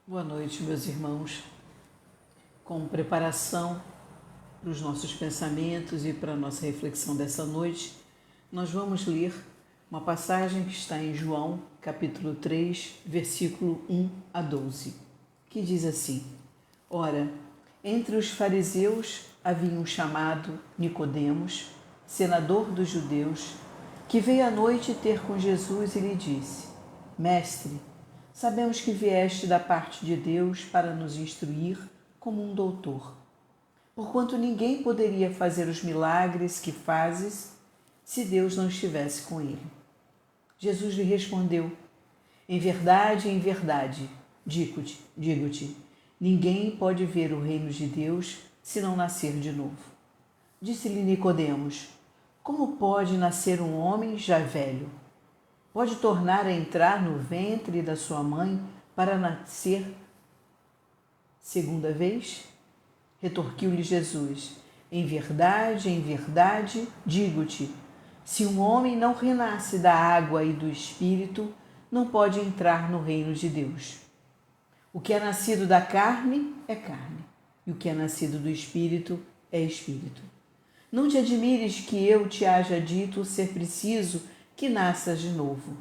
Boa noite, meus irmãos. Com preparação para os nossos pensamentos e para a nossa reflexão dessa noite, nós vamos ler uma passagem que está em João, capítulo 3, versículo 1 a 12, que diz assim: Ora, entre os fariseus havia um chamado Nicodemos, senador dos judeus, que veio à noite ter com Jesus e lhe disse: Mestre, sabemos que vieste da parte de Deus para nos instruir como um doutor. Porquanto ninguém poderia fazer os milagres que fazes se Deus não estivesse com ele. Jesus lhe respondeu: em verdade, digo-te, ninguém pode ver o reino de Deus se não nascer de novo. Disse-lhe Nicodemos: como pode nascer um homem já velho? Pode tornar a entrar no ventre da sua mãe para nascer segunda vez? Retorquiu-lhe Jesus: em verdade, digo-te, se um homem não renasce da água e do Espírito, não pode entrar no reino de Deus. O que é nascido da carne é carne, e o que é nascido do Espírito é Espírito. Não te admires que eu te haja dito ser preciso que nasças de novo.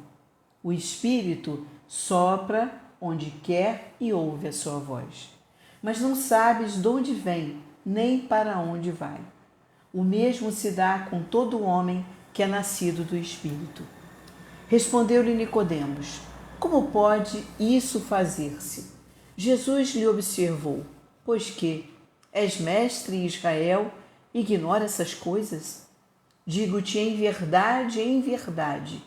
O Espírito sopra onde quer e ouve a sua voz. Mas não sabes de onde vem, nem para onde vai. O mesmo se dá com todo homem que é nascido do Espírito. Respondeu-lhe Nicodemos: como pode isso fazer-se? Jesus lhe observou: pois que és mestre em Israel e ignora essas coisas? Digo-te em verdade,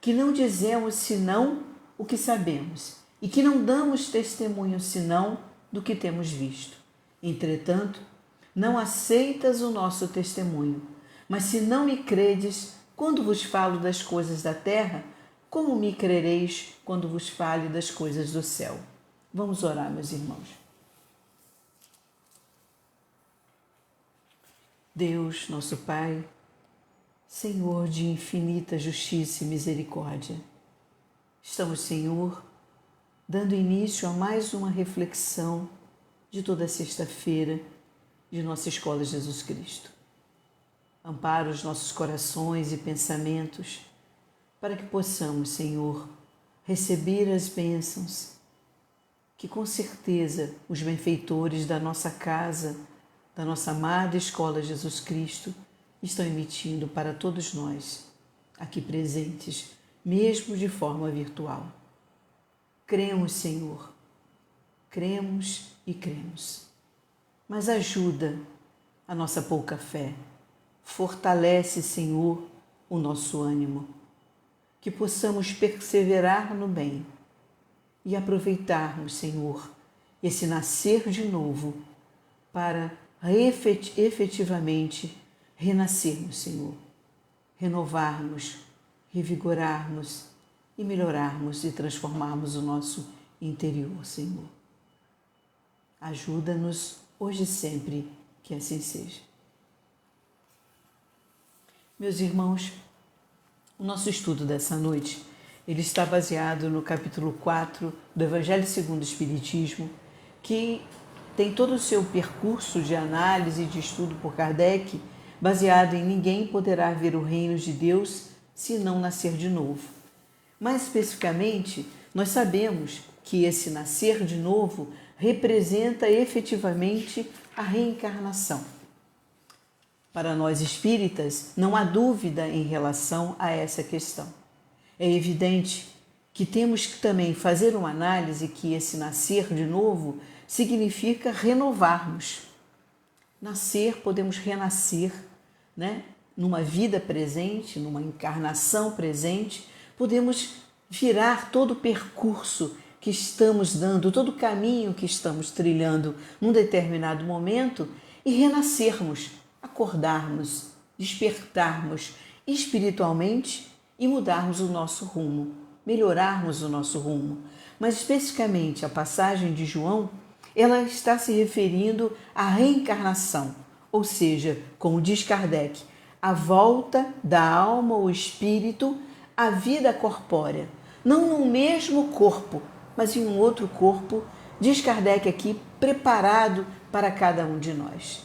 que não dizemos senão o que sabemos, e que não damos testemunho senão do que temos visto. Entretanto, não aceitas o nosso testemunho. Mas se não me credes quando vos falo das coisas da terra, como me crereis quando vos fale das coisas do céu? Vamos orar, meus irmãos. Deus, nosso Pai, Senhor de infinita justiça e misericórdia, estamos, Senhor, dando início a mais uma reflexão de toda sexta-feira de nossa Escola Jesus Cristo. Ampara os nossos corações e pensamentos para que possamos, Senhor, receber as bênçãos que com certeza os benfeitores da nossa casa, da nossa amada Escola Jesus Cristo, estão emitindo para todos nós, aqui presentes, mesmo de forma virtual. Cremos, Senhor, cremos e cremos. Mas ajuda a nossa pouca fé, fortalece, Senhor, o nosso ânimo, que possamos perseverar no bem e aproveitarmos, Senhor, esse nascer de novo para efetivamente renascermos, Senhor, renovarmos, revigorarmos e melhorarmos e transformarmos o nosso interior, Senhor. Ajuda-nos hoje e sempre, que assim seja. Meus irmãos, o nosso estudo dessa noite, ele está baseado no capítulo 4 do Evangelho segundo o Espiritismo, que tem todo o seu percurso de análise e de estudo por Kardec, baseado em ninguém poderá ver o reino de Deus se não nascer de novo. Mais especificamente, nós sabemos que esse nascer de novo representa efetivamente a reencarnação. Para nós espíritas, não há dúvida em relação a essa questão. É evidente que temos que também fazer uma análise que esse nascer de novo significa renovarmos. Nascer, podemos renascer, né? Numa vida presente, numa encarnação presente, podemos virar todo o percurso que estamos dando, todo o caminho que estamos trilhando num determinado momento e renascermos, acordarmos, despertarmos espiritualmente e mudarmos o nosso rumo, melhorarmos o nosso rumo. Mas especificamente a passagem de João, ela está se referindo à reencarnação, ou seja, como diz Kardec, a volta da alma ou espírito à vida corpórea, não no mesmo corpo, mas em um outro corpo diz Kardec aqui, preparado para cada um de nós.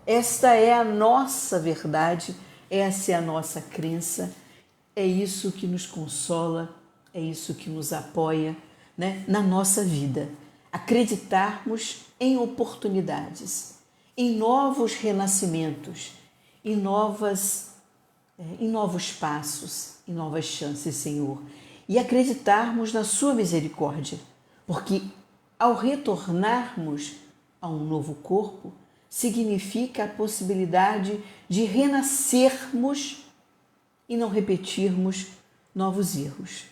Esta é a nossa verdade, essa é a nossa crença, é isso que nos consola, é isso que nos apoia, né, na nossa vida. Acreditarmos em oportunidades, em novos renascimentos, em novos passos, em novas chances, Senhor. E acreditarmos na sua misericórdia, porque ao retornarmos a um novo corpo, significa a possibilidade de renascermos e não repetirmos novos erros,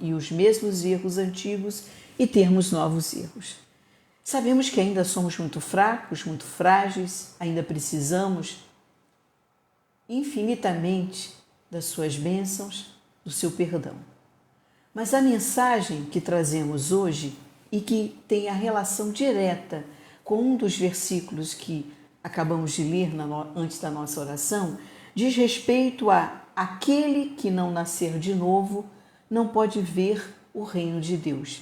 e os mesmos erros antigos e termos novos erros. Sabemos que ainda somos muito fracos, muito frágeis, ainda precisamos infinitamente das suas bênçãos, do seu perdão. Mas a mensagem que trazemos hoje e que tem a relação direta com um dos versículos que acabamos de ler antes da nossa oração, diz respeito a aquele que não nascer de novo não pode ver o reino de Deus.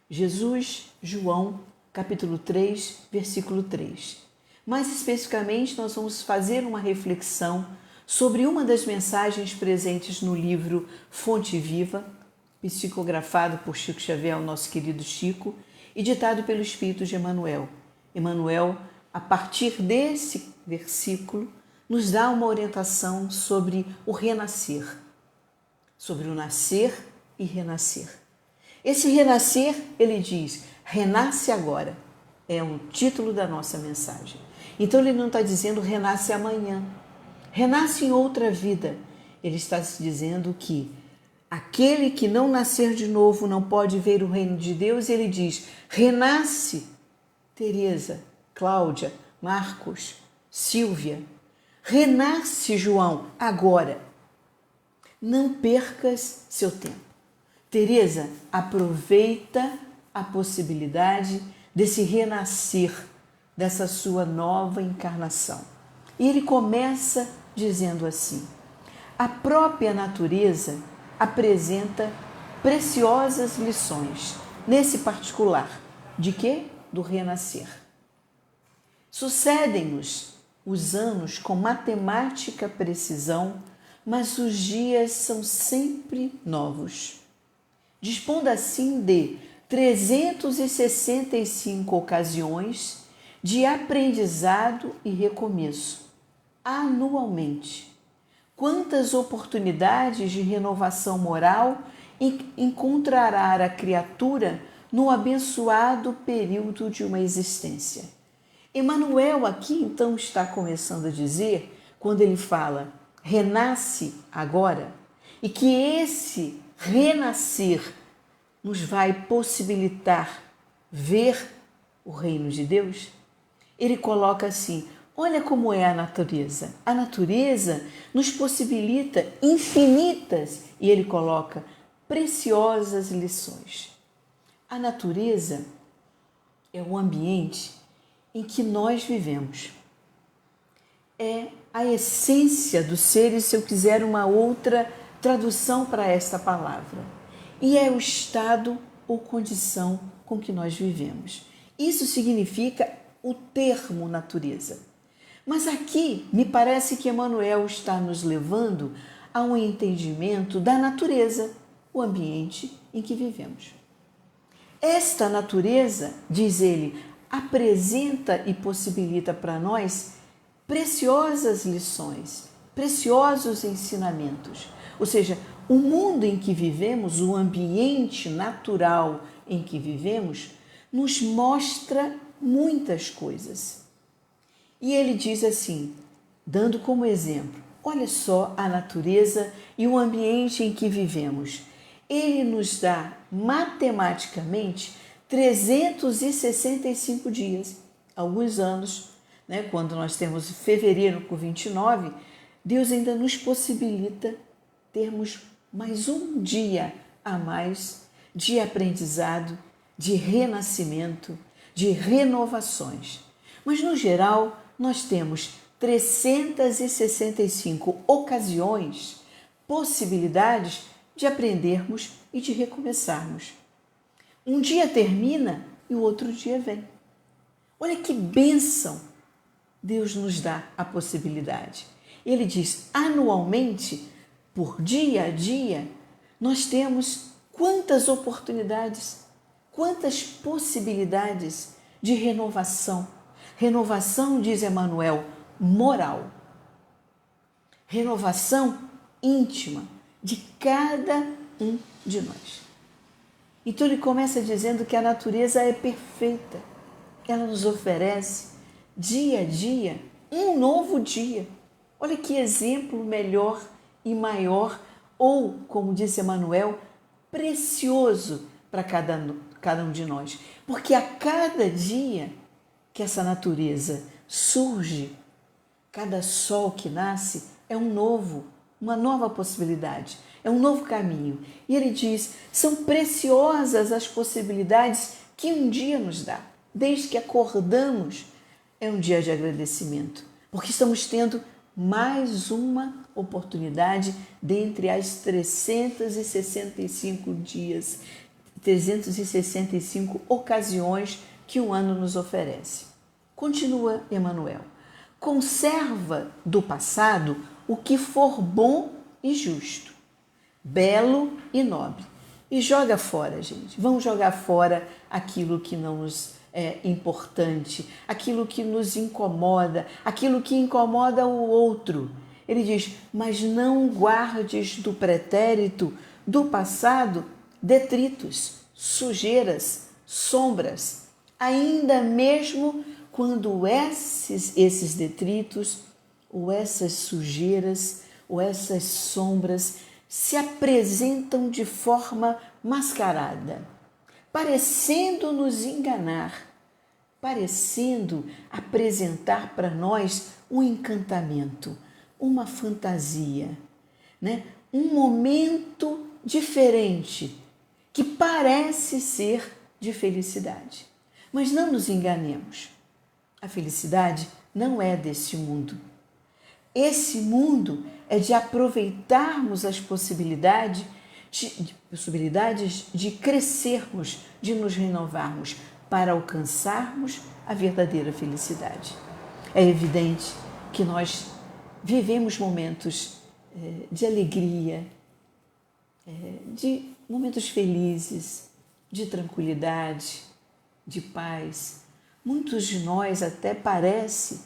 Jesus, João, capítulo 3, versículo 3. Mais especificamente, nós vamos fazer uma reflexão sobre uma das mensagens presentes no livro Fonte Viva, psicografado por Chico Xavier, o nosso querido Chico, e ditado pelo Espírito de Emmanuel. Emmanuel, a partir desse versículo, nos dá uma orientação sobre o renascer, sobre o nascer e renascer. Esse renascer, ele diz, renasce agora, é o título da nossa mensagem. Então ele não está dizendo renasce amanhã, renasce em outra vida. Ele está dizendo que aquele que não nascer de novo não pode ver o reino de Deus. Ele diz, renasce, Teresa, Cláudia, Marcos, Silvia, renasce, João, agora. Não percas seu tempo. Teresa, aproveita a possibilidade desse renascer, dessa sua nova encarnação. E ele começa dizendo assim: a própria natureza apresenta preciosas lições, nesse particular, de quê? Do renascer. Sucedem-nos os anos com matemática precisão, mas os dias são sempre novos. Dispondo assim de 365 ocasiões de aprendizado e recomeço, anualmente. Quantas oportunidades de renovação moral encontrará a criatura no abençoado período de uma existência? Emmanuel aqui então está começando a dizer, quando ele fala renasce agora, e que esse renascer nos vai possibilitar ver o reino de Deus, ele coloca assim: olha como é a natureza. A natureza nos possibilita infinitas, e ele coloca preciosas lições. A natureza é o ambiente em que nós vivemos. É a essência dos seres, se eu quiser uma outra tradução para esta palavra. E é o estado ou condição com que nós vivemos. Isso significa o termo natureza. Mas aqui me parece que Emmanuel está nos levando a um entendimento da natureza, o ambiente em que vivemos. Esta natureza, diz ele, apresenta e possibilita para nós preciosas lições, preciosos ensinamentos. Ou seja, o mundo em que vivemos, o ambiente natural em que vivemos, nos mostra muitas coisas. E ele diz assim, dando como exemplo, olha só a natureza e o ambiente em que vivemos. Ele nos dá matematicamente 365 dias. Alguns anos, né, quando nós temos fevereiro com 29, Deus ainda nos possibilita termos mais um dia a mais de aprendizado, de renascimento, de renovações. Mas, no geral, nós temos 365 ocasiões, possibilidades de aprendermos e de recomeçarmos. Um dia termina e o outro dia vem. Olha que bênção Deus nos dá a possibilidade. Ele diz, anualmente, por dia a dia, nós temos quantas oportunidades, quantas possibilidades de renovação. Renovação, diz Emmanuel, moral. Renovação íntima de cada um de nós. Então ele começa dizendo que a natureza é perfeita. Ela nos oferece, dia a dia, um novo dia. Olha que exemplo melhor e maior, ou, como disse Emmanuel, precioso para cada um de nós. Porque a cada dia que essa natureza surge, cada sol que nasce é uma nova possibilidade, é um novo caminho. E ele diz, são preciosas as possibilidades que um dia nos dá. Desde que acordamos, é um dia de agradecimento, porque estamos tendo mais uma oportunidade dentre as 365 dias, 365 ocasiões que um ano nos oferece. Continua Emmanuel. Conserva do passado o que for bom e justo, belo e nobre. E joga fora, gente. Vamos jogar fora aquilo que não nos é importante, aquilo que nos incomoda, aquilo que incomoda o outro. Ele diz, mas não guardes do pretérito, do passado, detritos, sujeiras, sombras, ainda mesmo quando esses detritos, ou essas sujeiras, ou essas sombras se apresentam de forma mascarada, parecendo nos enganar, parecendo apresentar para nós um encantamento, uma fantasia, né? Um momento diferente que parece ser de felicidade. Mas não nos enganemos, a felicidade não é desse mundo. Esse mundo é de aproveitarmos as possibilidades de crescermos, de nos renovarmos para alcançarmos a verdadeira felicidade. É evidente que nós vivemos momentos de alegria, de momentos felizes, de tranquilidade, de paz. Muitos de nós até parece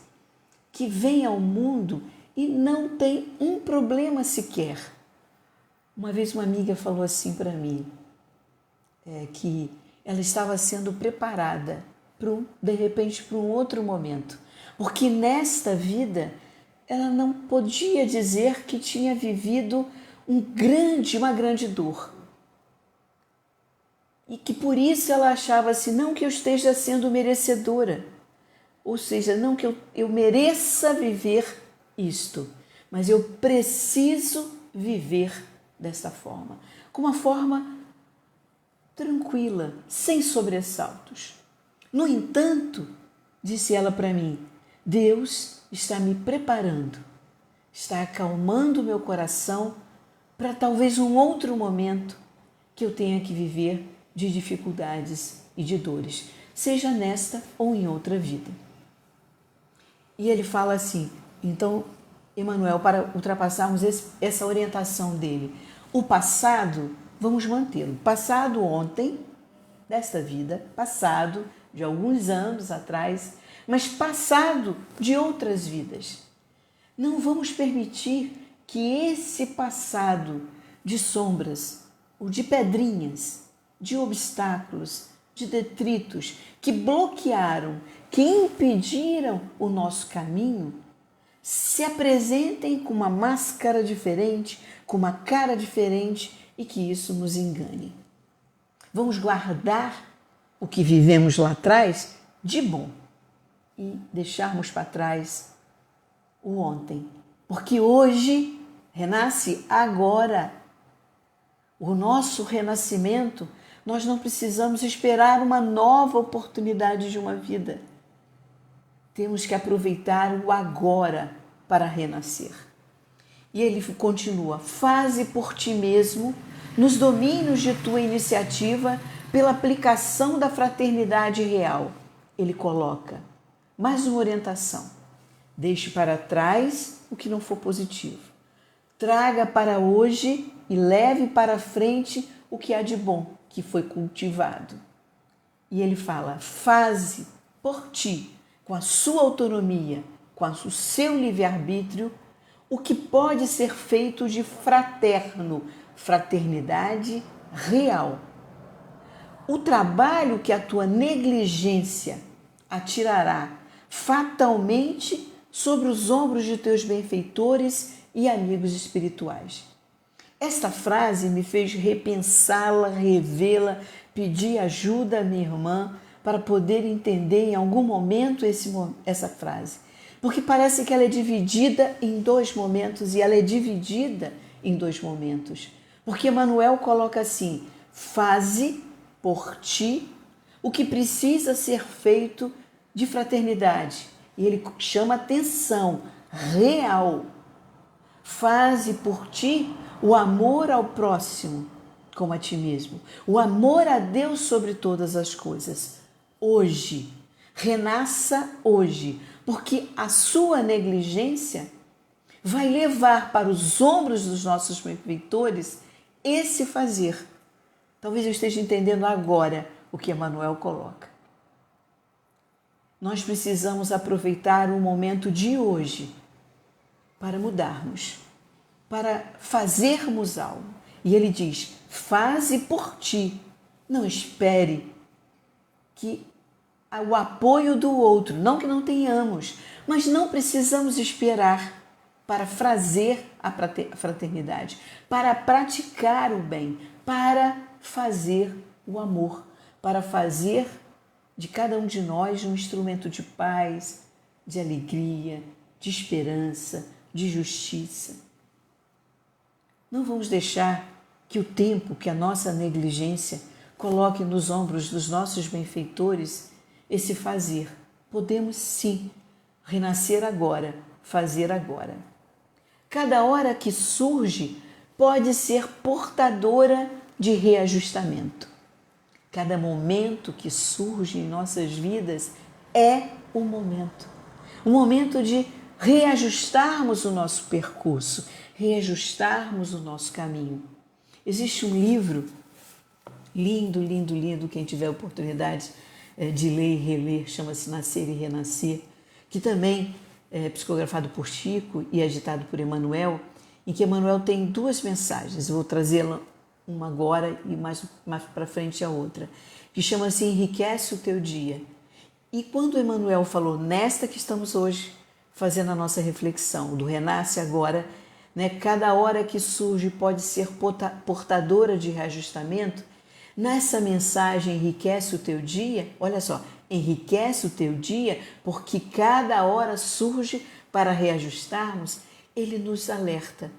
que vêm ao mundo e não tem um problema sequer. Uma vez uma amiga falou assim para mim, que ela estava sendo preparada de repente para um outro momento, porque nesta vida ela não podia dizer que tinha vivido uma grande dor. E que por isso ela achava assim, não que eu esteja sendo merecedora, ou seja, não que eu mereça viver isto, mas eu preciso viver desta forma, com uma forma tranquila, sem sobressaltos. No entanto, disse ela para mim, Deus está me preparando, está acalmando o meu coração para talvez um outro momento que eu tenha que viver de dificuldades e de dores, seja nesta ou em outra vida. E ele fala assim, então, Emmanuel, para ultrapassarmos essa orientação dele, o passado, vamos mantê-lo. Passado ontem, desta vida, passado de alguns anos atrás, mas passado de outras vidas. Não vamos permitir que esse passado de sombras, ou de pedrinhas, de obstáculos, de detritos que bloquearam, que impediram o nosso caminho, se apresentem com uma máscara diferente, com uma cara diferente e que isso nos engane. Vamos guardar o que vivemos lá atrás de bom e deixarmos para trás o ontem, porque hoje renasce agora. O nosso renascimento, nós não precisamos esperar uma nova oportunidade de uma vida. Temos que aproveitar o agora para renascer. E ele continua, faze por ti mesmo, nos domínios de tua iniciativa, pela aplicação da fraternidade real, ele coloca mais uma orientação. Deixe para trás o que não for positivo. Traga para hoje e leve para frente o que há de bom, que foi cultivado. E ele fala, faze por ti, com a sua autonomia, com o seu livre-arbítrio, o que pode ser feito de fraterno, fraternidade real. O trabalho que a tua negligência atirará fatalmente sobre os ombros de teus benfeitores e amigos espirituais. Esta frase me fez repensá-la, revê-la, pedir ajuda à minha irmã para poder entender em algum momento essa frase. Porque parece que ela é dividida em dois momentos e ela é dividida em dois momentos. Porque Emmanuel coloca assim, faze por ti o que precisa ser feito de fraternidade. E ele chama atenção real. Faze por ti o amor ao próximo como a ti mesmo. O amor a Deus sobre todas as coisas. Hoje, renasça hoje, porque a sua negligência vai levar para os ombros dos nossos benfeitores esse fazer. Talvez eu esteja entendendo agora o que Emmanuel coloca. Nós precisamos aproveitar o momento de hoje para mudarmos, para fazermos algo. E ele diz, faze por ti, não espere que o apoio do outro, não que não tenhamos, mas não precisamos esperar para fazer a fraternidade, para praticar o bem, para fazer o amor, para fazer de cada um de nós um instrumento de paz, de alegria, de esperança, de justiça. Não vamos deixar que o tempo, que a nossa negligência coloque nos ombros dos nossos benfeitores esse fazer. Podemos sim renascer agora, fazer agora. Cada hora que surge pode ser portadora de reajustamento. Cada momento que surge em nossas vidas é o momento de reajustarmos o nosso percurso, reajustarmos o nosso caminho. Existe um livro lindo, lindo, lindo, quem tiver oportunidade de ler e reler, chama-se Nascer e Renascer, que também é psicografado por Chico e editado por Emmanuel, em que Emmanuel tem duas mensagens, eu vou trazê-la uma agora e mais para frente a outra, que chama-se Enriquece o Teu Dia. E quando Emmanuel falou nesta que estamos hoje fazendo a nossa reflexão, do Renasce Agora, né, cada hora que surge pode ser portadora de reajustamento, nessa mensagem Enriquece o Teu Dia, olha só, enriquece o teu dia, porque cada hora surge para reajustarmos, ele nos alerta.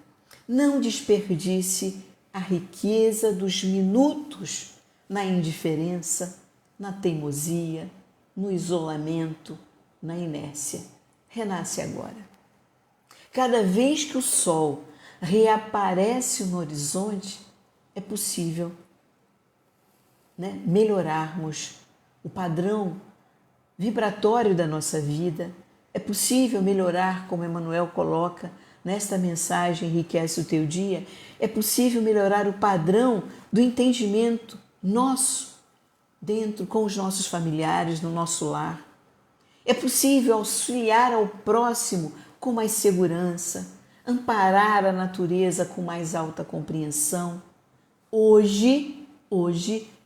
Não desperdice a riqueza dos minutos na indiferença, na teimosia, no isolamento, na inércia. Renasce agora. Cada vez que o sol reaparece no horizonte, é possível, né, melhorarmos o padrão vibratório da nossa vida. É possível melhorar, como Emmanuel coloca nesta mensagem Enriquece o Teu Dia, é possível melhorar o padrão do entendimento nosso, dentro com os nossos familiares, no nosso lar. É possível auxiliar ao próximo com mais segurança, amparar a natureza com mais alta compreensão. Hoje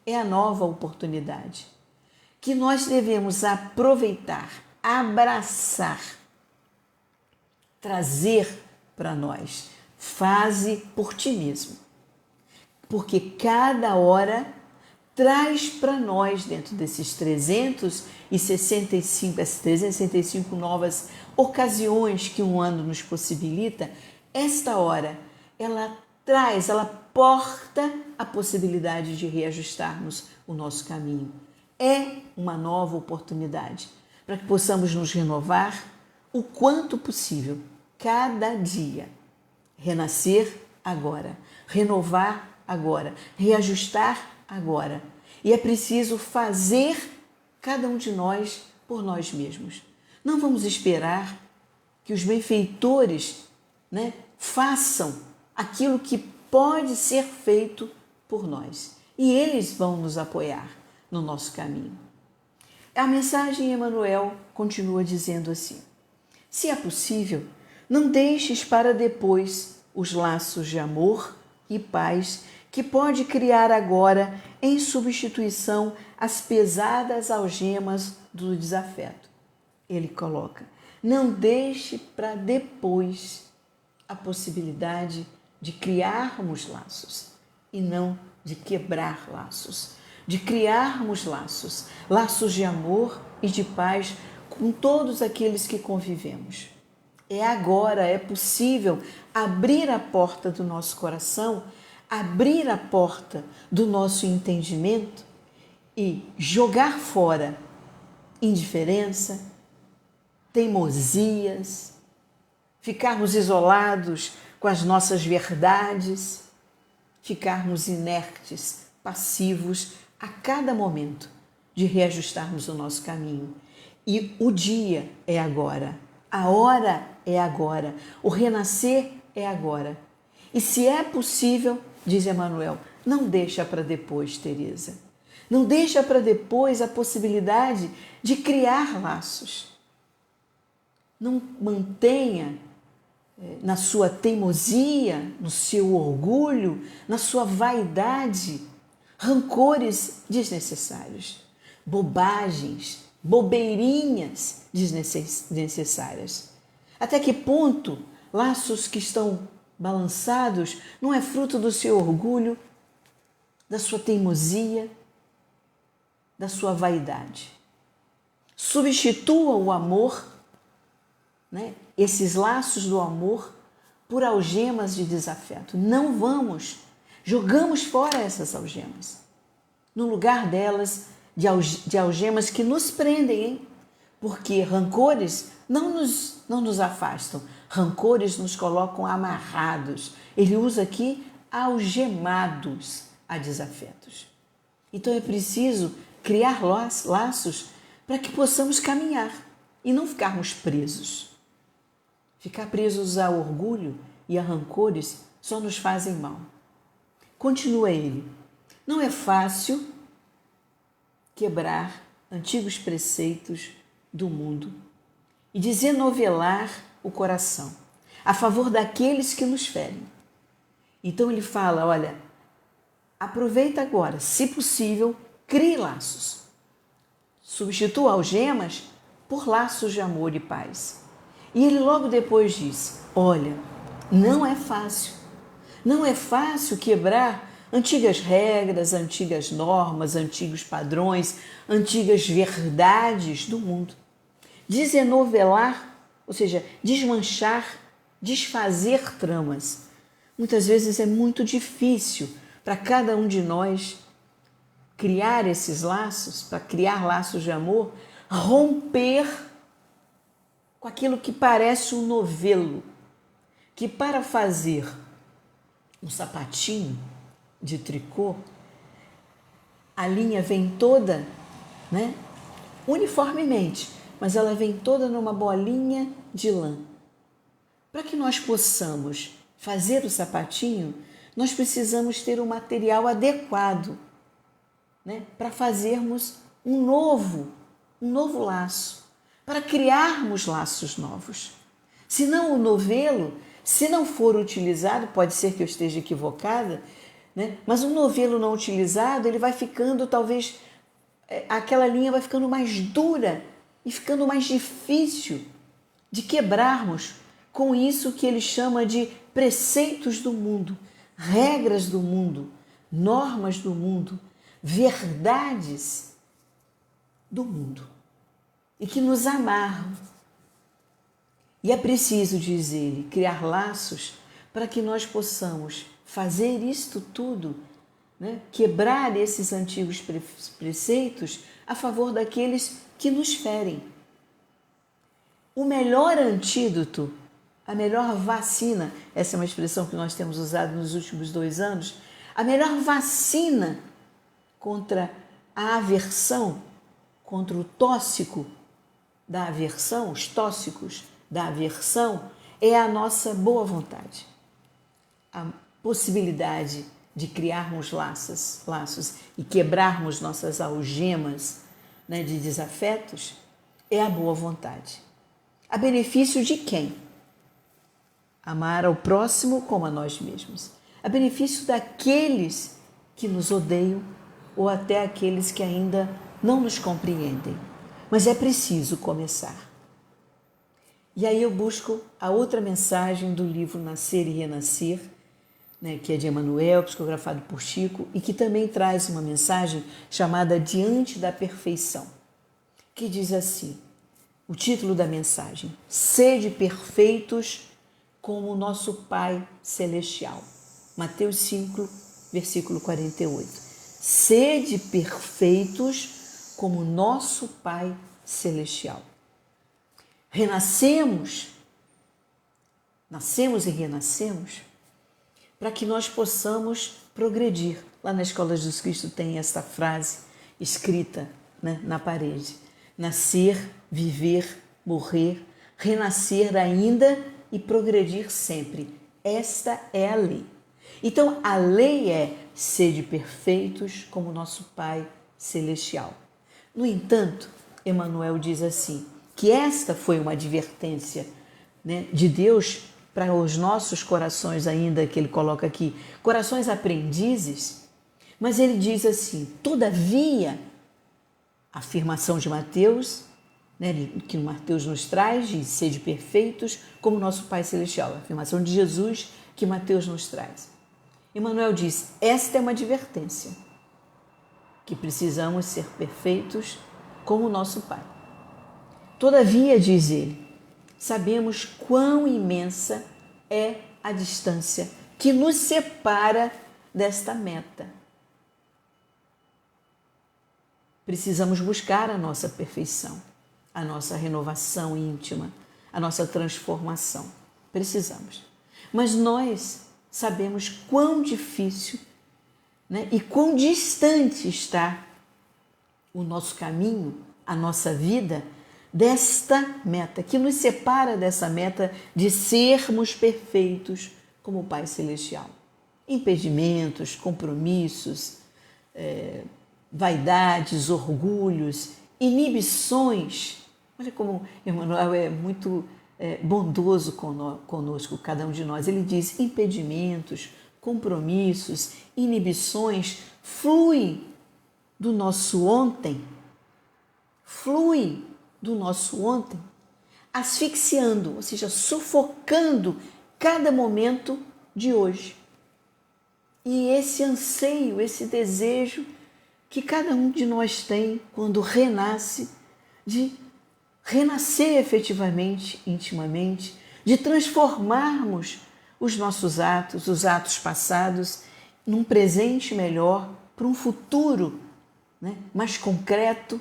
é a nova oportunidade que nós devemos aproveitar, abraçar, trazer para nós. Faze por ti mesmo. Porque cada hora traz para nós, dentro desses 365 novas ocasiões que um ano nos possibilita, esta hora, ela porta a possibilidade de reajustarmos o nosso caminho. É uma nova oportunidade para que possamos nos renovar o quanto possível, cada dia. Renascer agora, renovar agora, reajustar agora. E é preciso fazer cada um de nós por nós mesmos. Não vamos esperar que os benfeitores, façam aquilo que pode ser feito por nós. E eles vão nos apoiar no nosso caminho. A mensagem Emmanuel continua dizendo assim: se é possível, não deixes para depois os laços de amor e paz que pode criar agora em substituição às pesadas algemas do desafeto. Ele coloca: não deixe para depois a possibilidade de criarmos laços e não de quebrar laços, de criarmos laços, laços de amor e de paz com todos aqueles que convivemos. É agora, é possível abrir a porta do nosso coração, abrir a porta do nosso entendimento e jogar fora indiferença, teimosias, ficarmos isolados com as nossas verdades, ficarmos inertes, passivos a cada momento de reajustarmos o nosso caminho. E o dia é agora, a hora é agora, o renascer é agora. E se é possível, diz Emmanuel, não deixa para depois, Teresa. Não deixa para depois a possibilidade de criar laços. Não mantenha na sua teimosia, no seu orgulho, na sua vaidade, rancores desnecessários, bobagens, bobeirinhas desnecessárias. Até que ponto laços que estão balançados não é fruto do seu orgulho, da sua teimosia, da sua vaidade? Substitua o amor, esses laços do amor, por algemas de desafeto. Não jogamos fora essas algemas. No lugar delas, de algemas que nos prendem, porque rancores não nos afastam, rancores nos colocam amarrados. Ele usa aqui algemados a desafetos. Então é preciso criar laços para que possamos caminhar e não ficarmos presos. Ficar presos a orgulho e a rancores só nos fazem mal. Continua ele: não é fácil quebrar antigos preceitos do mundo e desenovelar o coração a favor daqueles que nos ferem. Então ele fala, olha, aproveita agora, se possível, crie laços. Substitua algemas por laços de amor e paz. E ele logo depois diz, olha, não é fácil. Não é fácil quebrar antigas regras, antigas normas, antigos padrões, antigas verdades do mundo. Desenovelar, ou seja, desmanchar, desfazer tramas. Muitas vezes é muito difícil para cada um de nós criar esses laços, para criar laços de amor, romper com aquilo que parece um novelo, que para fazer um sapatinho de tricô, a linha vem toda, uniformemente, mas ela vem toda numa bolinha de lã. Para que nós possamos fazer o sapatinho, nós precisamos ter o material adequado, para fazermos um novo laço, para criarmos laços novos. Senão o novelo, se não for utilizado, pode ser que eu esteja equivocada, mas um novelo não utilizado, ele vai ficando, talvez, aquela linha vai ficando mais dura e ficando mais difícil de quebrarmos com isso que ele chama de preceitos do mundo, regras do mundo, normas do mundo, verdades do mundo e que nos amarram. E é preciso, diz ele, criar laços para que nós possamos fazer isto tudo, quebrar esses antigos preceitos a favor daqueles que nos ferem. O melhor antídoto, a melhor vacina, essa é uma expressão que nós temos usado nos últimos 2 anos, A melhor vacina contra a aversão, contra o tóxico da aversão, os tóxicos da aversão, é a nossa boa vontade. A possibilidade de criarmos laços e quebrarmos nossas algemas, né, de desafetos, é a boa vontade. A benefício de quem? Amar ao próximo como a nós mesmos. A benefício daqueles que nos odeiam ou até aqueles que ainda não nos compreendem. Mas é preciso começar. E aí eu busco a outra mensagem do livro Nascer e Renascer, né, que é de Emmanuel, psicografado por Chico, e que também traz uma mensagem chamada Diante da Perfeição, que diz assim, o título da mensagem: Sede perfeitos como o nosso Pai Celestial. Mateus 5, versículo 48. Sede perfeitos como o nosso Pai Celestial. Nascemos e renascemos para que nós possamos progredir. Lá na Escola de Jesus Cristo tem essa frase escrita, né, na parede: nascer, viver, morrer, renascer ainda e progredir sempre. Esta é a lei. Então, a lei é sede perfeitos como nosso Pai Celestial. No entanto, Emmanuel diz assim, que esta foi uma advertência, né, de Deus para os nossos corações ainda, que ele coloca aqui, corações aprendizes, mas ele diz assim, todavia, a afirmação de Mateus, né, que Mateus nos traz, de sede perfeitos como nosso Pai Celestial, a afirmação de Jesus que Mateus nos traz. Emmanuel diz, esta é uma advertência, que precisamos ser perfeitos como o nosso Pai. Todavia, diz ele, sabemos quão imensa é a distância que nos separa desta meta. Precisamos buscar a nossa perfeição, a nossa renovação íntima, a nossa transformação. Precisamos. Mas nós sabemos quão difícil, né, e quão distante está o nosso caminho, a nossa vida, desta meta, que nos separa dessa meta de sermos perfeitos como o Pai Celestial. Impedimentos, compromissos, vaidades, orgulhos, inibições. Olha como Emmanuel é muito bondoso conosco, cada um de nós. Ele diz, impedimentos, compromissos, inibições, fluem do nosso ontem, asfixiando, ou seja, sufocando cada momento de hoje. E esse anseio, esse desejo que cada um de nós tem quando renasce, de renascer efetivamente, intimamente, de transformarmos os nossos atos, os atos passados, num presente melhor, para um futuro, né, mais concreto,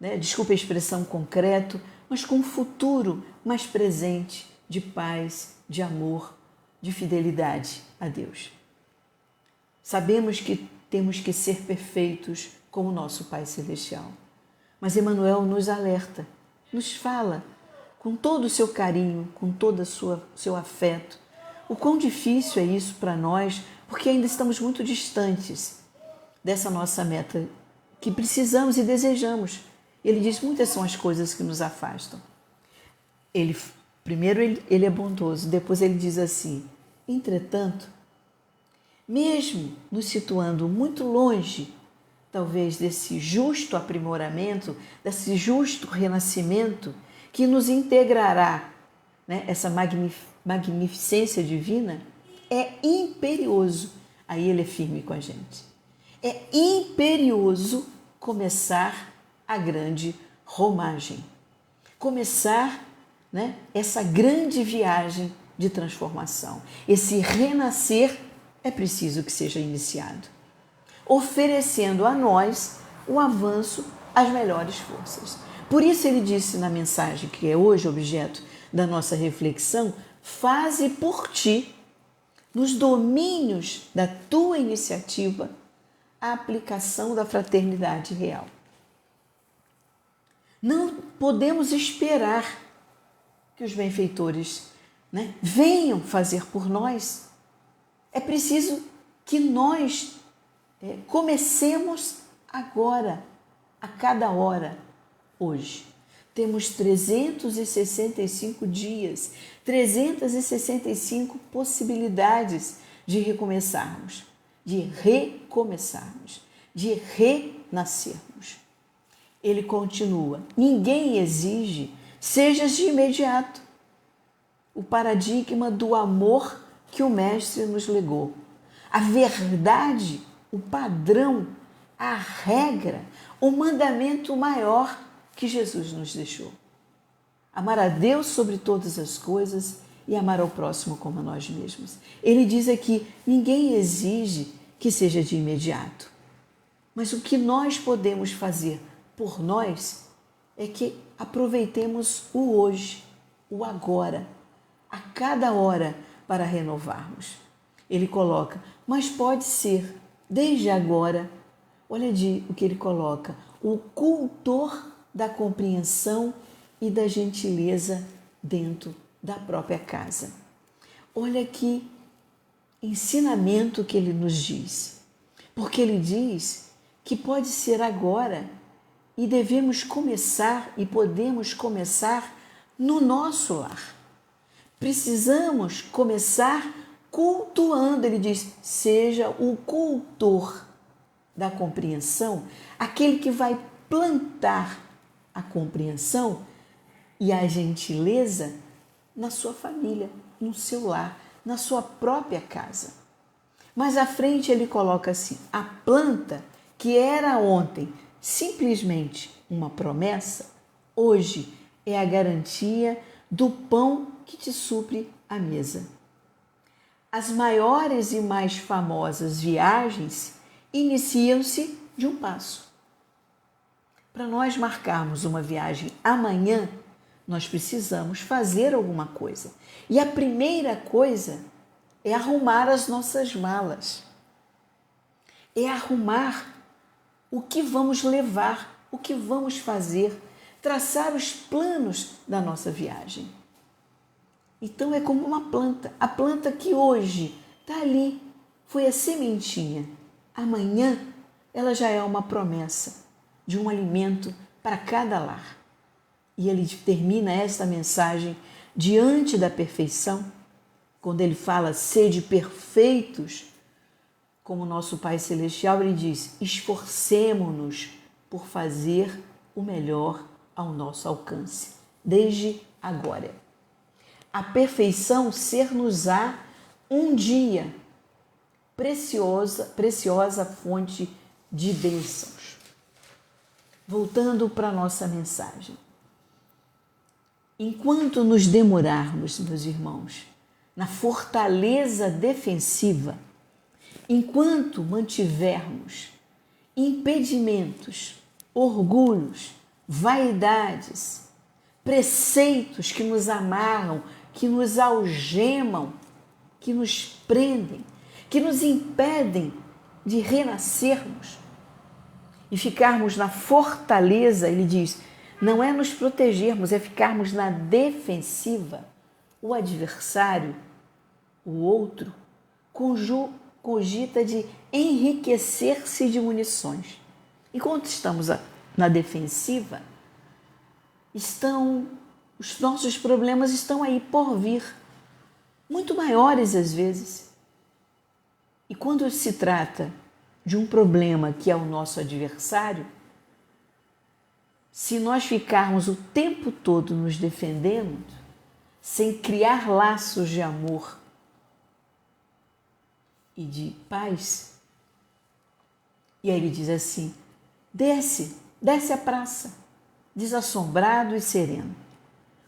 né, desculpa a expressão concreto, mas com um futuro mais presente de paz, de amor, de fidelidade a Deus. Sabemos que temos que ser perfeitos como o nosso Pai Celestial. Mas Emmanuel nos alerta, nos fala com todo o seu carinho, com todo o seu afeto, o quão difícil é isso para nós, porque ainda estamos muito distantes dessa nossa meta que precisamos e desejamos. Ele diz, muitas são as coisas que nos afastam. Primeiro ele é bondoso, depois ele diz assim, entretanto, mesmo nos situando muito longe, talvez desse justo aprimoramento, desse justo renascimento que nos integrará, né, essa magnificência divina, é imperioso, aí ele é firme com a gente, é imperioso começar a grande romagem, começar, né, essa grande viagem de transformação. Esse renascer é preciso que seja iniciado, oferecendo a nós o avanço às melhores forças. Por isso ele disse na mensagem, que é hoje objeto da nossa reflexão, faze por ti, nos domínios da tua iniciativa, a aplicação da fraternidade real. Não podemos esperar que os benfeitores, venham fazer por nós. É preciso que nós comecemos agora, a cada hora, hoje. Temos 365 dias, 365 possibilidades de recomeçarmos, de renascermos. Ele continua: ninguém exige, sejas de imediato. O paradigma do amor que o Mestre nos legou. A verdade, o padrão, a regra, o mandamento maior que Jesus nos deixou. Amar a Deus sobre todas as coisas e amar ao próximo como a nós mesmos. Ele diz aqui: ninguém exige que seja de imediato. Mas o que nós podemos fazer por nós é que aproveitemos o hoje, o agora, a cada hora para renovarmos. Ele coloca: mas pode ser desde agora. Olha o que ele coloca: o cultor da compreensão e da gentileza dentro da própria casa. Olha que ensinamento que ele nos diz, porque ele diz que pode ser agora e devemos começar e podemos começar no nosso lar. Precisamos começar cultuando, ele diz, seja o cultor da compreensão, aquele que vai plantar a compreensão e a gentileza na sua família, no seu lar, na sua própria casa. Mas à frente ele coloca assim: a planta que era ontem simplesmente uma promessa, hoje é a garantia do pão que te supre a mesa. As maiores e mais famosas viagens iniciam-se de um passo. Para nós marcarmos uma viagem amanhã, nós precisamos fazer alguma coisa. E a primeira coisa é arrumar as nossas malas. É arrumar o que vamos levar, o que vamos fazer, traçar os planos da nossa viagem. Então é como uma planta. A planta que hoje está ali, foi a sementinha. Amanhã ela já é uma promessa de um alimento para cada lar. E ele termina esta mensagem diante da perfeição, quando ele fala: sede perfeitos, como nosso Pai Celestial, ele diz: esforcemo-nos por fazer o melhor ao nosso alcance, desde agora. A perfeição ser-nos-á um dia preciosa fonte de bênçãos. Voltando para a nossa mensagem. Enquanto nos demorarmos, meus irmãos, na fortaleza defensiva, enquanto mantivermos impedimentos, orgulhos, vaidades, preceitos que nos amarram, que nos algemam, que nos prendem, que nos impedem de renascermos e ficarmos na fortaleza, ele diz, não é nos protegermos, é ficarmos na defensiva. O adversário, o outro, cogita de enriquecer-se de munições. Enquanto estamos na defensiva, os nossos problemas estão aí por vir, muito maiores às vezes. E quando se trata de um problema que é o nosso adversário, se nós ficarmos o tempo todo nos defendendo, sem criar laços de amor e de paz, e aí ele diz assim: desce a praça, desassombrado e sereno,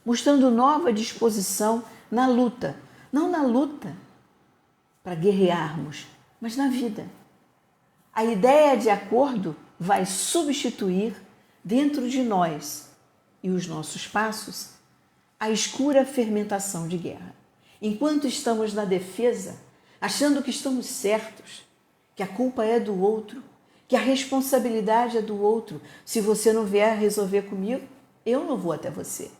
mostrando nova disposição na luta, não na luta para guerrearmos, mas na vida. A ideia de acordo vai substituir dentro de nós e os nossos passos a escura fermentação de guerra. Enquanto estamos na defesa, achando que estamos certos, que a culpa é do outro, que a responsabilidade é do outro. Se você não vier resolver comigo, eu não vou até você.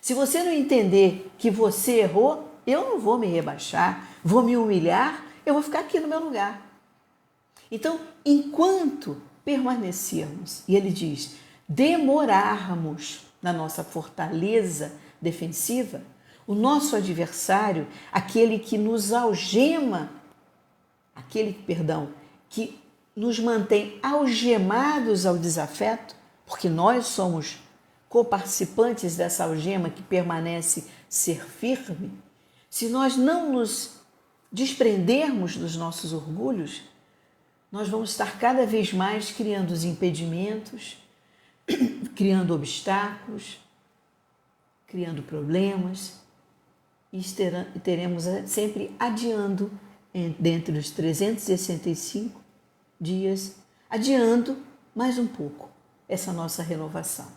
Se você não entender que você errou, eu não vou me rebaixar, vou me humilhar, eu vou ficar aqui no meu lugar. Então, enquanto permanecermos, e ele diz, demorarmos na nossa fortaleza defensiva, o nosso adversário, aquele que nos algema, que nos mantém algemados ao desafeto, porque nós somos coparticipantes dessa algema que permanece ser firme, se nós não nos desprendermos dos nossos orgulhos, nós vamos estar cada vez mais criando os impedimentos, criando obstáculos, criando problemas e teremos sempre adiando, dentre os 365 dias, adiando mais um pouco essa nossa renovação.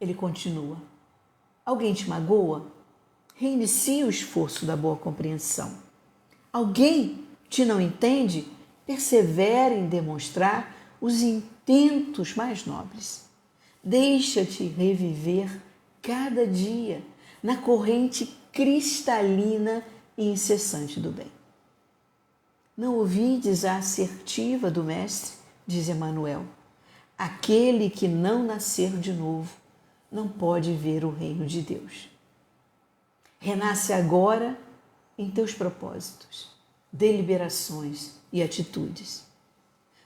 Ele continua. Alguém te magoa? Reinicie o esforço da boa compreensão. Alguém te não entende? Persevere em demonstrar os intentos mais nobres. Deixa-te reviver cada dia na corrente cristalina e incessante do bem. Não ouvides a assertiva do Mestre, diz Emmanuel. Aquele que não nascer de novo não pode ver o reino de Deus. Renasce agora em teus propósitos, deliberações e atitudes,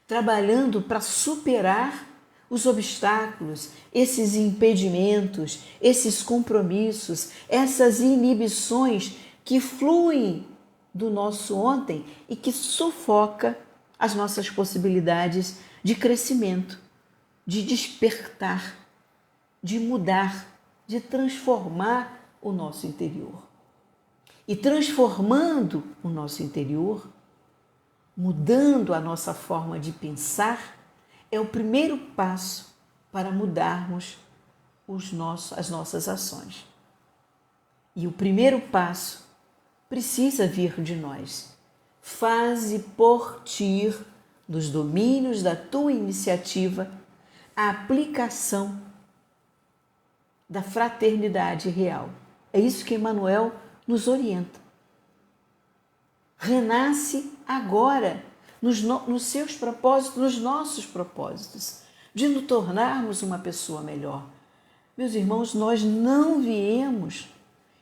trabalhando para superar os obstáculos, esses impedimentos, esses compromissos, essas inibições que fluem do nosso ontem e que sufoca as nossas possibilidades de crescimento, de despertar, de mudar, de transformar o nosso interior. E transformando o nosso interior, mudando a nossa forma de pensar, é o primeiro passo para mudarmos as nossas ações. E o primeiro passo precisa vir de nós. Faze por ti, dos domínios da tua iniciativa, a aplicação da fraternidade real. É isso que Emmanuel nos orienta. Renasce agora nos seus propósitos, nos nossos propósitos, de nos tornarmos uma pessoa melhor. Meus irmãos, nós não viemos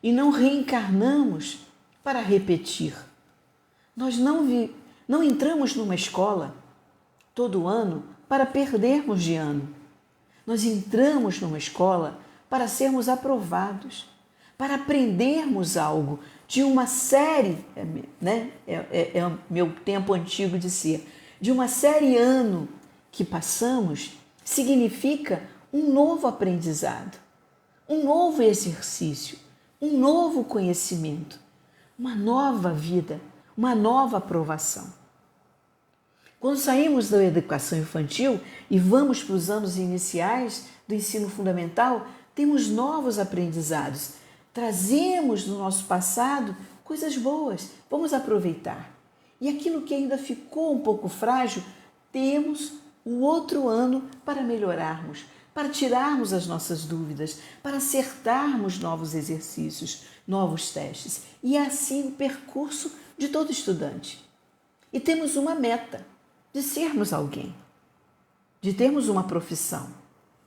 e não reencarnamos para repetir. Nós não entramos numa escola todo ano para perdermos de ano. Nós entramos numa escola para sermos aprovados, para aprendermos algo de uma série, é o meu tempo antigo de ser, de uma série ano que passamos, significa um novo aprendizado, um novo exercício, um novo conhecimento, uma nova vida, uma nova aprovação. Quando saímos da educação infantil e vamos para os anos iniciais do ensino fundamental, temos novos aprendizados. Trazemos do nosso passado coisas boas, vamos aproveitar. E aquilo que ainda ficou um pouco frágil, temos o outro ano para melhorarmos, para tirarmos as nossas dúvidas, para acertarmos novos exercícios, novos testes. E é assim o percurso de todo estudante. E temos uma meta de sermos alguém, de termos uma profissão.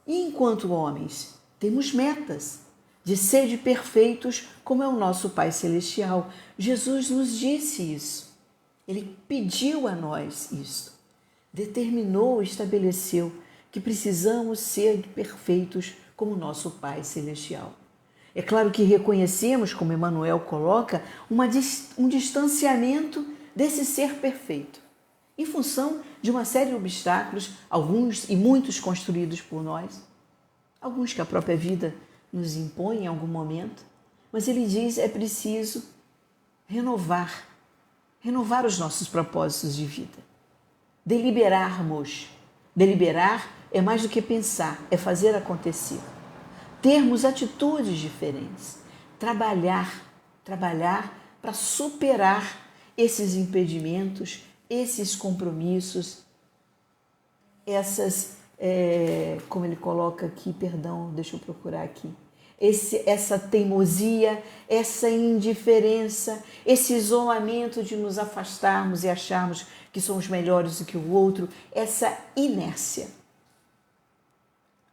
E enquanto homens, temos metas de ser perfeitos como é o nosso Pai Celestial. Jesus nos disse isso. Ele pediu a nós isso. Determinou, estabeleceu que precisamos ser perfeitos como o nosso Pai Celestial. É claro que reconhecemos, como Emmanuel coloca, um distanciamento desse ser perfeito, em função de uma série de obstáculos, alguns e muitos construídos por nós, alguns que a própria vida nos impõe em algum momento, mas ele diz é preciso renovar os nossos propósitos de vida, deliberarmos. Deliberar é mais do que pensar, é fazer acontecer, termos atitudes diferentes, trabalhar para superar esses impedimentos, esses compromissos, essas, como ele coloca aqui, perdão, deixa eu procurar aqui, essa teimosia, essa indiferença, esse isolamento de nos afastarmos e acharmos que somos melhores do que o outro, essa inércia.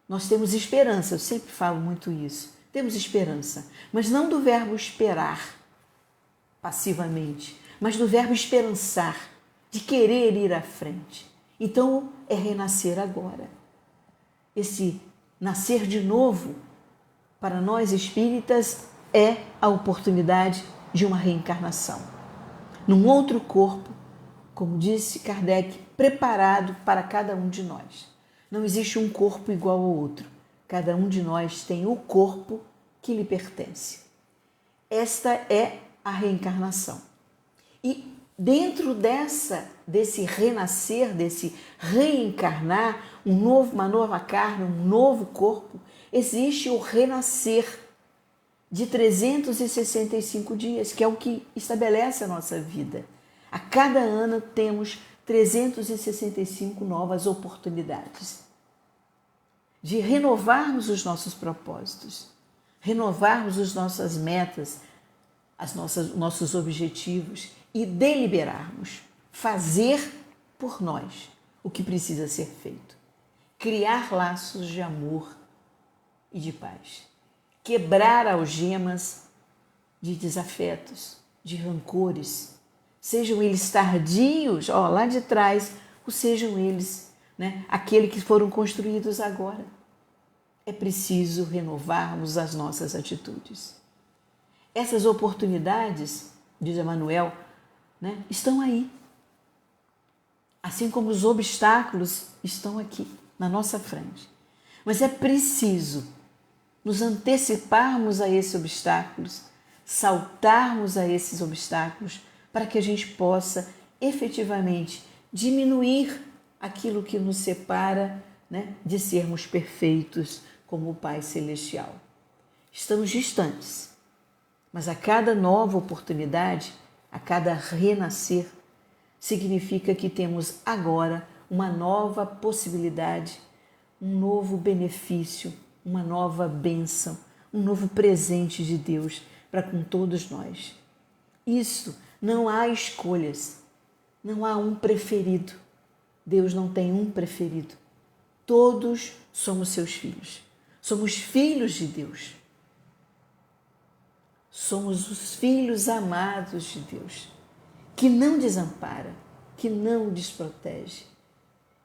Nós temos esperança, eu sempre falo muito isso, temos esperança, mas não do verbo esperar passivamente, mas do verbo esperançar, de querer ir à frente. Então é renascer agora. Esse nascer de novo, para nós espíritas, é a oportunidade de uma reencarnação. Num outro corpo, como disse Kardec, preparado para cada um de nós. Não existe um corpo igual ao outro. Cada um de nós tem o corpo que lhe pertence. Esta é a reencarnação. E dentro desse renascer, desse reencarnar, uma nova carne, um novo corpo, existe o renascer de 365 dias, que é o que estabelece a nossa vida. A cada ano temos 365 novas oportunidades de renovarmos os nossos propósitos, renovarmos as nossas metas, nossos objetivos e deliberarmos, fazer por nós o que precisa ser feito, criar laços de amor e de paz, quebrar algemas de desafetos, de rancores, sejam eles tardios, lá de trás, ou sejam eles, aqueles que foram construídos agora. É preciso renovarmos as nossas atitudes. Essas oportunidades, diz Emmanuel, estão aí. Assim como os obstáculos estão aqui, na nossa frente. Mas é preciso nos anteciparmos a esses obstáculos, saltarmos a esses obstáculos, para que a gente possa efetivamente diminuir aquilo que nos separa, de sermos perfeitos como o Pai Celestial. Estamos distantes, mas a cada nova oportunidade, a cada renascer, significa que temos agora uma nova possibilidade, um novo benefício, uma nova bênção, um novo presente de Deus para com todos nós. Isso, não há escolhas, não há um preferido. Deus não tem um preferido. Todos somos seus filhos. Somos filhos de Deus. Somos os filhos amados de Deus, que não desampara, que não desprotege,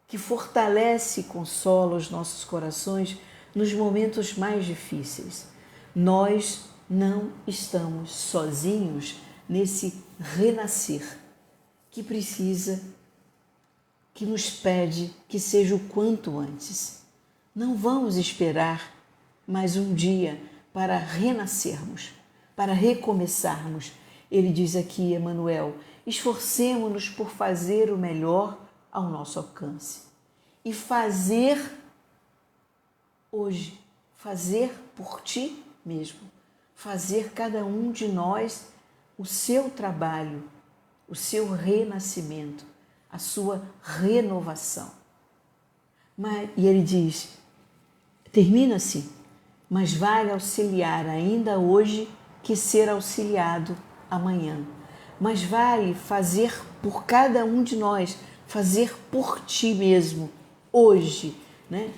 que fortalece e consola os nossos corações nos momentos mais difíceis. Nós não estamos sozinhos nesse renascer que precisa, que nos pede que seja o quanto antes. Não vamos esperar mais um dia para renascermos, para recomeçarmos. Ele diz aqui, Emmanuel, esforcemo-nos por fazer o melhor ao nosso alcance. E fazer hoje, fazer por ti mesmo, fazer cada um de nós o seu trabalho, o seu renascimento, a sua renovação. E ele diz, termina assim, mas vale auxiliar ainda hoje que ser auxiliado amanhã. Mas vale fazer por cada um de nós, fazer por ti mesmo, hoje,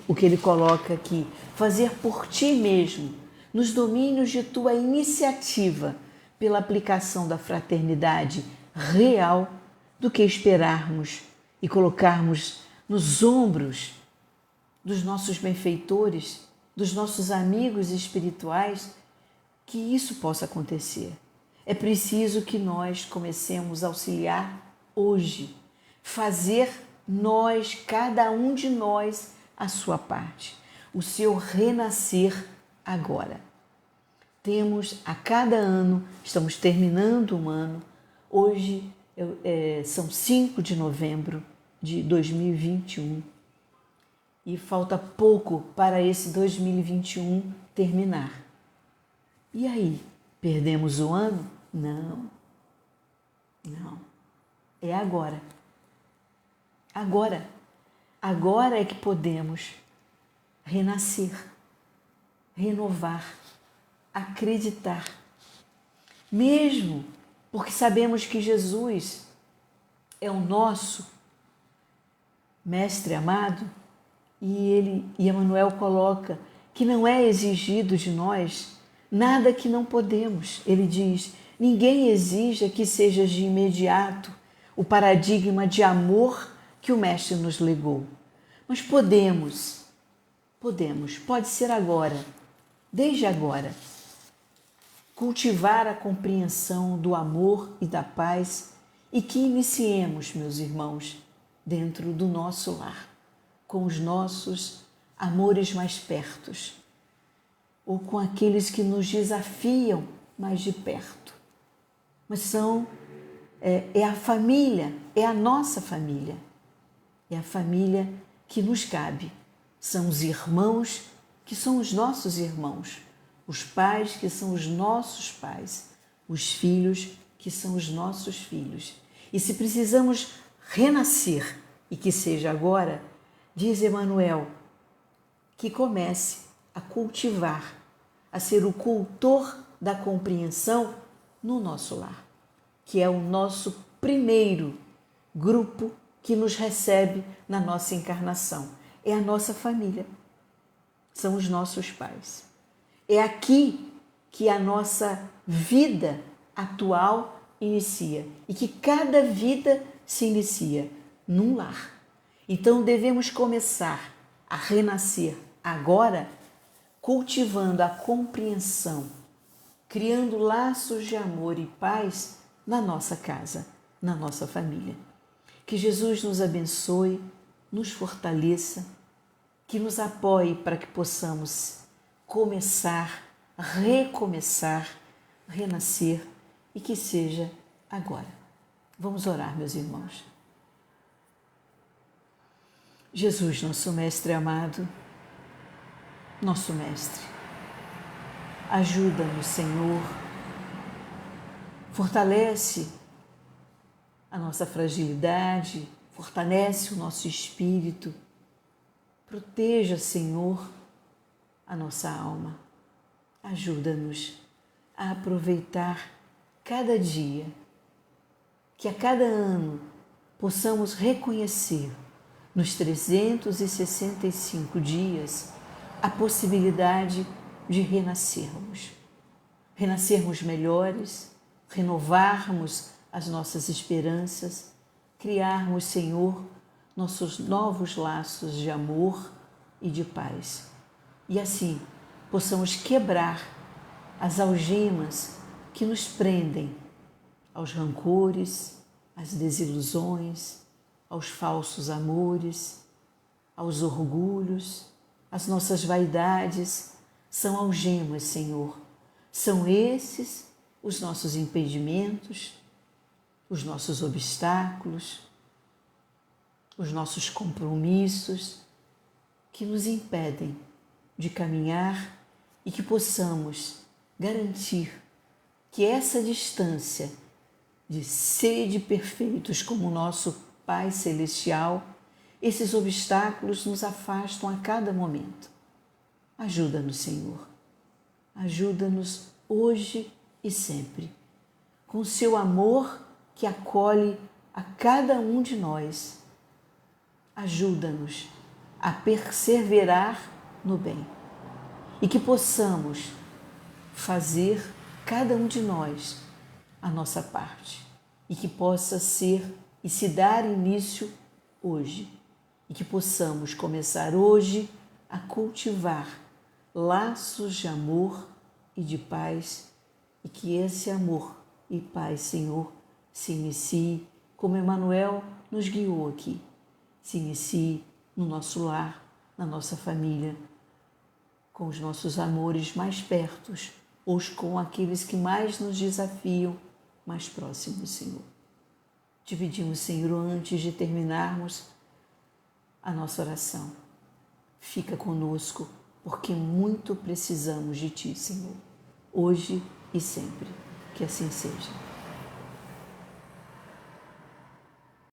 o que ele coloca aqui, fazer por ti mesmo, nos domínios de tua iniciativa, pela aplicação da fraternidade real, do que esperarmos e colocarmos nos ombros dos nossos benfeitores, dos nossos amigos espirituais, que isso possa acontecer. É preciso que nós comecemos a auxiliar hoje, fazer nós, cada um de nós, a sua parte, o seu renascer agora. Temos a cada ano, estamos terminando um ano, hoje são 5 de novembro de 2021 e falta pouco para esse 2021 terminar. E aí, perdemos o ano? Não. é agora. Agora. Agora é que podemos renascer, renovar, acreditar. Mesmo porque sabemos que Jesus é o nosso Mestre amado, e Emmanuel coloca que não é exigido de nós nada que não podemos. Ele diz: ninguém exija que seja de imediato o paradigma de amor que o Mestre nos legou. Mas pode ser agora, desde agora, cultivar a compreensão do amor e da paz e que iniciemos, meus irmãos, dentro do nosso lar, com os nossos amores mais pertos, ou com aqueles que nos desafiam mais de perto. Mas é a família, é a nossa família, é a família que nos cabe. São os irmãos que são os nossos irmãos, os pais que são os nossos pais, os filhos que são os nossos filhos. E se precisamos renascer, e que seja agora, diz Emmanuel, que comece a cultivar, a ser o cultor da compreensão no nosso lar, que é o nosso primeiro grupo que nos recebe na nossa encarnação. É a nossa família, são os nossos pais. É aqui que a nossa vida atual inicia e que cada vida se inicia num lar. Então devemos começar a renascer agora, cultivando a compreensão, criando laços de amor e paz na nossa casa, na nossa família. Que Jesus nos abençoe, nos fortaleça, que nos apoie para que possamos começar, recomeçar, renascer e que seja agora. Vamos orar, meus irmãos. Jesus, nosso Mestre amado, nosso Mestre, ajuda-nos, Senhor, fortalece a nossa fragilidade, fortalece o nosso espírito, proteja, Senhor, a nossa alma, ajuda-nos a aproveitar cada dia, que a cada ano possamos reconhecer nos 365 dias a possibilidade de renascermos melhores, renovarmos as nossas esperanças, criarmos, Senhor, nossos novos laços de amor e de paz. E assim possamos quebrar as algemas que nos prendem aos rancores, às desilusões, aos falsos amores, aos orgulhos, às nossas vaidades. São algemas, Senhor. São esses os nossos impedimentos, os nossos obstáculos, os nossos compromissos que nos impedem de caminhar e que possamos garantir que essa distância de sede perfeitos como o nosso Pai Celestial, esses obstáculos nos afastam a cada momento. Ajuda-nos, Senhor. Ajuda-nos hoje e sempre, com o seu amor que acolhe a cada um de nós. Ajuda-nos a perseverar no bem e que possamos fazer, cada um de nós, a nossa parte e que possa ser e se dar início hoje e que possamos começar hoje a cultivar laços de amor e de paz e que esse amor e paz, Senhor, se inicie como Emmanuel nos guiou aqui, se inicie no nosso lar, na nossa família, com os nossos amores mais pertos ou com aqueles que mais nos desafiam, mais próximos, Senhor. Te pedimos, Senhor, antes de terminarmos a nossa oração, fica conosco, porque muito precisamos de Ti, Senhor, hoje e sempre. Que assim seja.